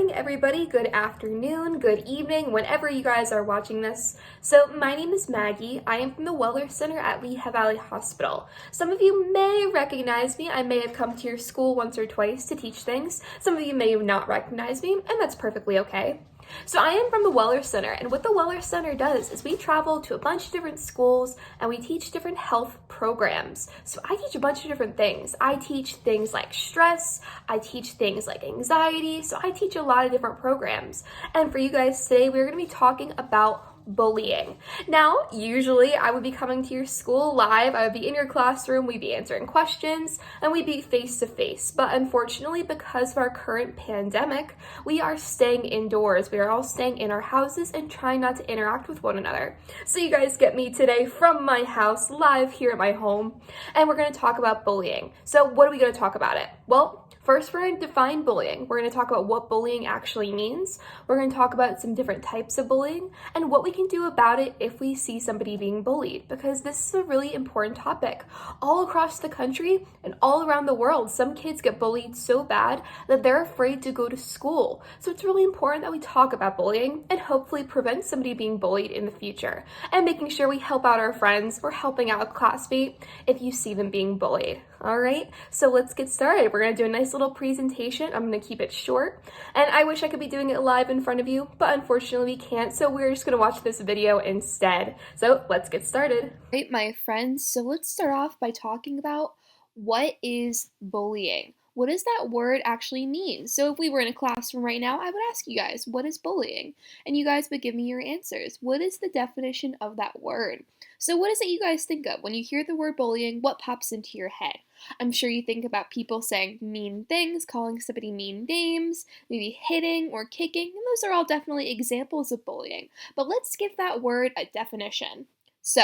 morning, everybody. Good afternoon, good evening, whenever you guys are watching this. So my name is Maggie. I am from the Wellness Center at Lehigh Valley Hospital. Some of you may recognize me. I may have come to your school once or twice to teach things. Some of you may not recognize me, and that's perfectly okay. So I am from the Wellness Center, and what the Wellness Center does is we travel to a bunch of different schools and we teach different health programs. So I teach a bunch of different things. I teach things like stress, I teach things like anxiety, so I teach a lot of different programs. And for you guys today, we're going to be talking about bullying. Now, usually I would be coming to your school live, I would be in your classroom, we'd be answering questions, and we'd be face to face. But unfortunately, because of our current pandemic, we are staying indoors. We are all staying in our houses and trying not to interact with one another. So you guys get me today from my house, live here at my home, and we're going to talk about bullying. So what are we going to talk about it? Well, first, we're going to define bullying. We're going to talk about what bullying actually means. We're going to talk about some different types of bullying and what we can do about it if we see somebody being bullied, because this is a really important topic. All across the country and all around the world, some kids get bullied so bad that they're afraid to go to school. So it's really important that we talk about bullying and hopefully prevent somebody being bullied in the future, and making sure we help out our friends or helping out a classmate if you see them being bullied. All right, so let's get started. We're going to do a nice little presentation. I'm going to keep it short, and I wish I could be doing it live in front of you, but unfortunately we can't, so we're just going to watch this video instead. So let's get started. Right, my friends, so let's start off by talking about what is bullying. What does that word actually mean? So if we were in a classroom right now, I would ask you guys, what is bullying? And you guys would give me your answers. What is the definition of that word? So what is it you guys think of? When you hear the word bullying, what pops into your head? I'm sure you think about people saying mean things, calling somebody mean names, maybe hitting or kicking, and those are all definitely examples of bullying. But let's give that word a definition. So,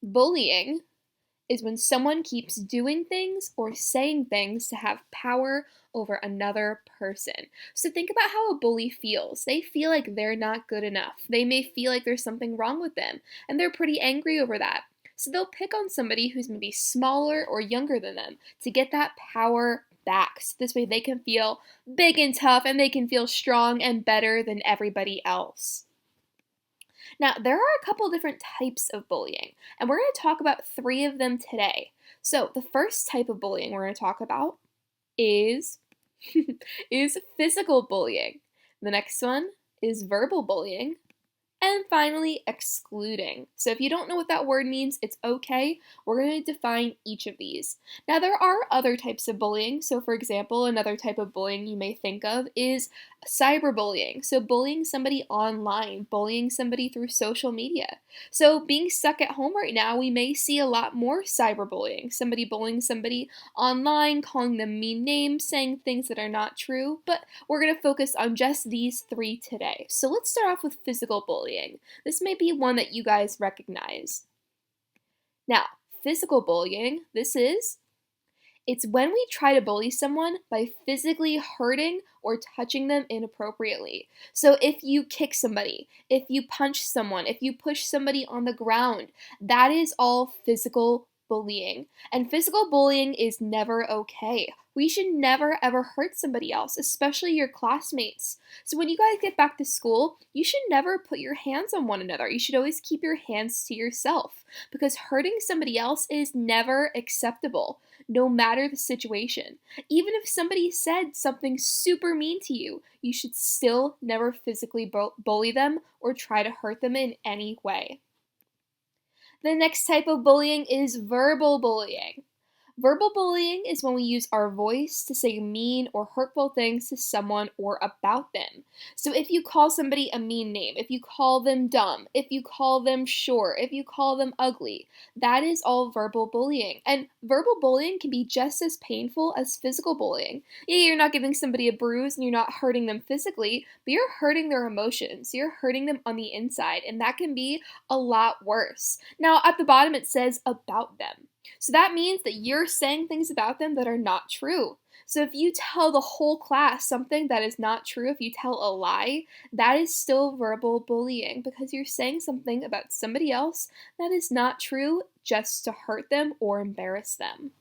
bullying is when someone keeps doing things or saying things to have power over another person. So think about how a bully feels. They feel like they're not good enough. They may feel like there's something wrong with them, and they're pretty angry over that. So they'll pick on somebody who's maybe smaller or younger than them to get that power back. So this way they can feel big and tough, and they can feel strong and better than everybody else. Now, there are a couple different types of bullying, and we're going to talk about 3 of them today. So the first type of bullying we're going to talk about is, is physical bullying. The next one is verbal bullying. And finally, excluding. So if you don't know what that word means, it's okay. We're going to define each of these. Now, there are other types of bullying. So for example, another type of bullying you may think of is cyberbullying. So bullying somebody online, bullying somebody through social media. So being stuck at home right now, we may see a lot more cyberbullying. Somebody bullying somebody online, calling them mean names, saying things that are not true. But we're going to focus on just these 3 today. So let's start off with physical bullying. This may be one that you guys recognize. Now, physical bullying, it's when we try to bully someone by physically hurting or touching them inappropriately. So if you kick somebody, if you punch someone, if you push somebody on the ground, that is all physical bullying. And physical bullying is never okay. We should never ever hurt somebody else, especially your classmates. So when you guys get back to school, you should never put your hands on one another. You should always keep your hands to yourself, because hurting somebody else is never acceptable, no matter the situation. Even if somebody said something super mean to you, you should still never physically bully them or try to hurt them in any way. The next type of bullying is verbal bullying. Verbal bullying is when we use our voice to say mean or hurtful things to someone or about them. So if you call somebody a mean name, if you call them dumb, if you call them short, if you call them ugly, that is all verbal bullying. And verbal bullying can be just as painful as physical bullying. Yeah, you're not giving somebody a bruise and you're not hurting them physically, but you're hurting their emotions. You're hurting them on the inside, and that can be a lot worse. Now, at the bottom it says about them. So that means that you're saying things about them that are not true. So if you tell the whole class something that is not true, if you tell a lie, that is still verbal bullying, because you're saying something about somebody else that is not true just to hurt them or embarrass them.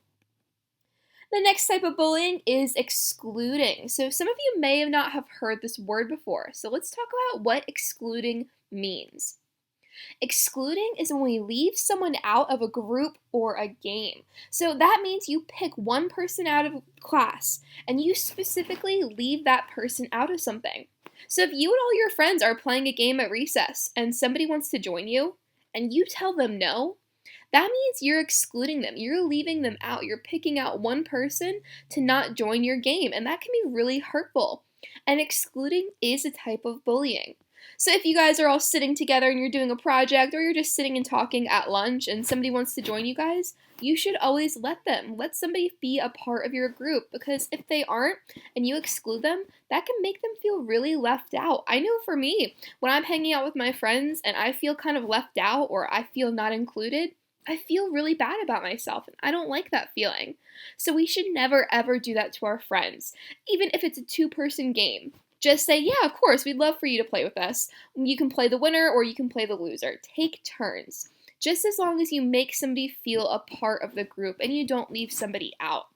The next type of bullying is excluding. So some of you may not have heard this word before. So let's talk about what excluding means. Excluding is when we leave someone out of a group or a game. So that means you pick one person out of class and you specifically leave that person out of something. So if you and all your friends are playing a game at recess and somebody wants to join you and you tell them no, that means you're excluding them. You're leaving them out. You're picking out one person to not join your game, and that can be really hurtful. And excluding is a type of bullying. So if you guys are all sitting together and you're doing a project, or you're just sitting and talking at lunch and somebody wants to join you guys, you should always let them. Let somebody be a part of your group, because if they aren't and you exclude them, that can make them feel really left out. I know for me, when I'm hanging out with my friends and I feel kind of left out or I feel not included, I feel really bad about myself, and I don't like that feeling. So we should never ever do that to our friends, even if it's a two-person game. Just say, yeah, of course, we'd love for you to play with us. You can play the winner or you can play the loser. Take turns. Just as long as you make somebody feel a part of the group and you don't leave somebody out.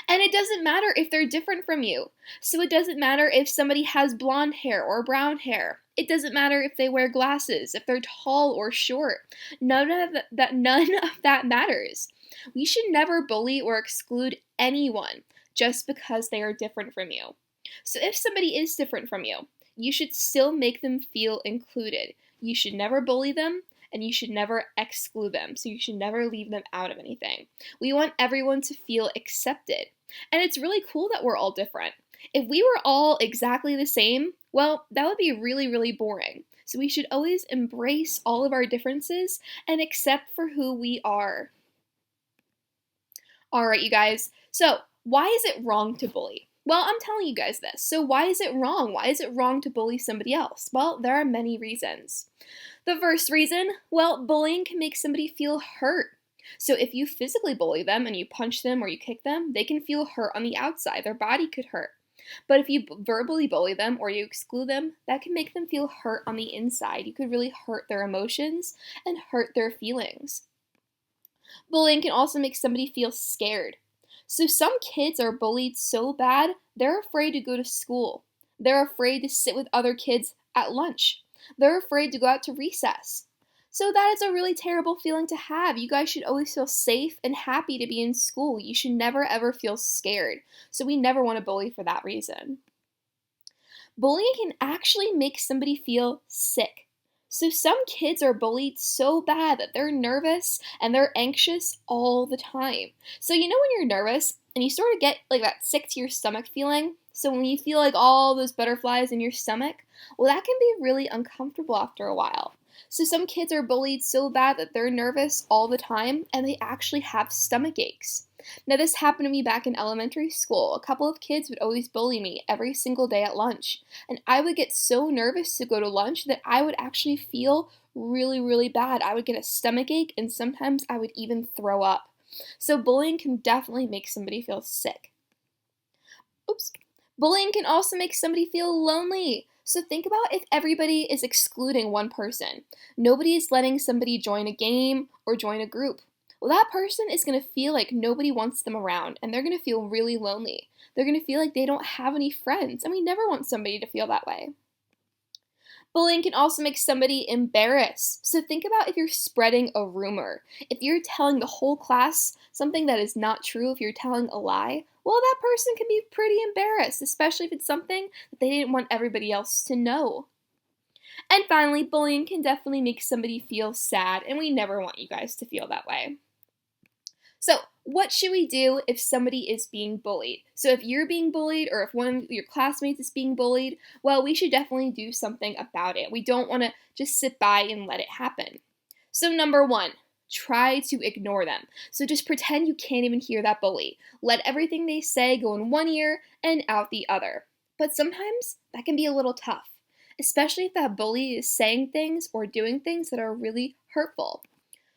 And it doesn't matter if they're different from you. So it doesn't matter if somebody has blonde hair or brown hair. It doesn't matter if they wear glasses, if they're tall or short. None of that matters. We should never bully or exclude anyone just because they are different from you. So if somebody is different from you, you should still make them feel included. You should never bully them, and you should never exclude them. So you should never leave them out of anything. We want everyone to feel accepted. And it's really cool that we're all different. If we were all exactly the same, well, that would be really, really boring. So we should always embrace all of our differences and accept for who we are. All right, you guys. So why is it wrong to bully? Well, I'm telling you guys this. So why is it wrong? Why is it wrong to bully somebody else? Well, there are many reasons. The first reason, well, bullying can make somebody feel hurt. So if you physically bully them and you punch them or you kick them, they can feel hurt on the outside. Their body could hurt. But if you verbally bully them or you exclude them, that can make them feel hurt on the inside. You could really hurt their emotions and hurt their feelings. Bullying can also make somebody feel scared. So some kids are bullied so bad, they're afraid to go to school. They're afraid to sit with other kids at lunch. They're afraid to go out to recess. So that is a really terrible feeling to have. You guys should always feel safe and happy to be in school. You should never ever feel scared. So we never want to bully for that reason. Bullying can actually make somebody feel sick. So some kids are bullied so bad that they're nervous and they're anxious all the time. So you know when you're nervous and you sort of get like that sick to your stomach feeling? So when you feel like all those butterflies in your stomach, well, that can be really uncomfortable after a while. So some kids are bullied so bad that they're nervous all the time and they actually have stomach aches. Now this happened to me back in elementary school. A couple of kids would always bully me every single day at lunch. And I would get so nervous to go to lunch that I would actually feel really, really bad. I would get a stomach ache and sometimes I would even throw up. So bullying can definitely make somebody feel sick. Oops. Bullying can also make somebody feel lonely. So think about if everybody is excluding one person. Nobody is letting somebody join a game or join a group. Well, that person is going to feel like nobody wants them around, and they're going to feel really lonely. They're going to feel like they don't have any friends, and we never want somebody to feel that way. Bullying can also make somebody embarrassed. So think about if you're spreading a rumor. If you're telling the whole class something that is not true, if you're telling a lie, well, that person can be pretty embarrassed, especially if it's something that they didn't want everybody else to know. And finally, bullying can definitely make somebody feel sad, and we never want you guys to feel that way. So, what should we do if somebody is being bullied? So if you're being bullied or if one of your classmates is being bullied, well, we should definitely do something about it. We don't want to just sit by and let it happen. So number one, try to ignore them. So just pretend you can't even hear that bully. Let everything they say go in one ear and out the other. But sometimes that can be a little tough, especially if that bully is saying things or doing things that are really hurtful.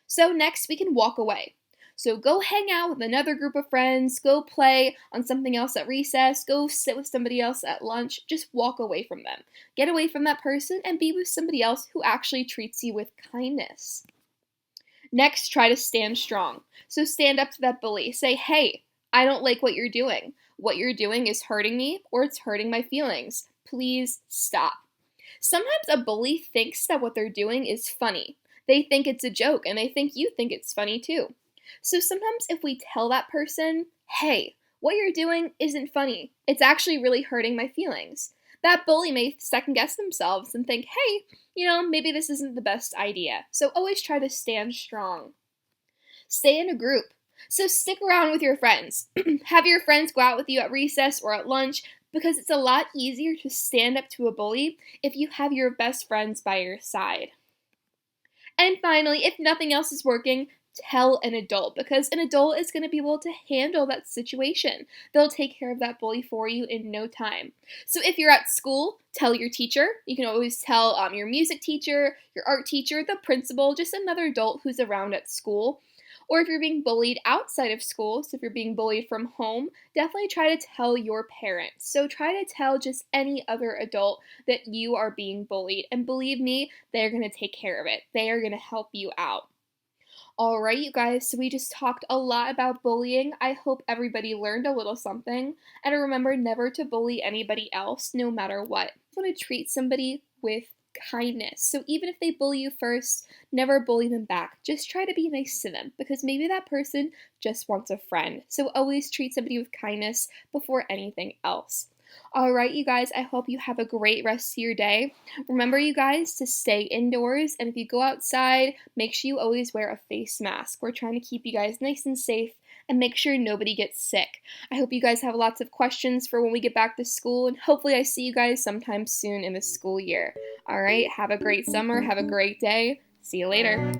So next, we can walk away. So go hang out with another group of friends, go play on something else at recess, go sit with somebody else at lunch, just walk away from them. Get away from that person and be with somebody else who actually treats you with kindness. Next, try to stand strong. So stand up to that bully. Say, hey, I don't like what you're doing. What you're doing is hurting me or it's hurting my feelings. Please stop. Sometimes a bully thinks that what they're doing is funny. They think it's a joke and they think you think it's funny too. So sometimes if we tell that person, hey, what you're doing isn't funny, it's actually really hurting my feelings, that bully may second guess themselves and think, hey, maybe this isn't the best idea. So always try to stand strong. Stay in a group. So stick around with your friends. Have your friends go out with you at recess or at lunch because it's a lot easier to stand up to a bully if you have your best friends by your side. And finally, if nothing else is working, tell an adult because an adult is going to be able to handle that situation. They'll take care of that bully for you in no time. So if you're at school, tell your teacher. You can always tell your music teacher, your art teacher, the principal, just another adult who's around at school. Or if you're being bullied outside of school, so if you're being bullied from home, definitely try to tell your parents. So try to tell just any other adult that you are being bullied. And believe me, they're going to take care of it. They are going to help you out. All right, you guys, so we just talked a lot about bullying. I hope everybody learned a little something. And remember never to bully anybody else, no matter what. You want to treat somebody with kindness. So even if they bully you first, never bully them back. Just try to be nice to them because maybe that person just wants a friend. So always treat somebody with kindness before anything else. All right, you guys, I hope you have a great rest of your day. Remember, you guys, to stay indoors, and if you go outside, make sure you always wear a face mask. We're trying to keep you guys nice and safe and make sure nobody gets sick. I hope you guys have lots of questions for when we get back to school, and hopefully I see you guys sometime soon in the school year. All right, have a great summer, have a great day. See you later.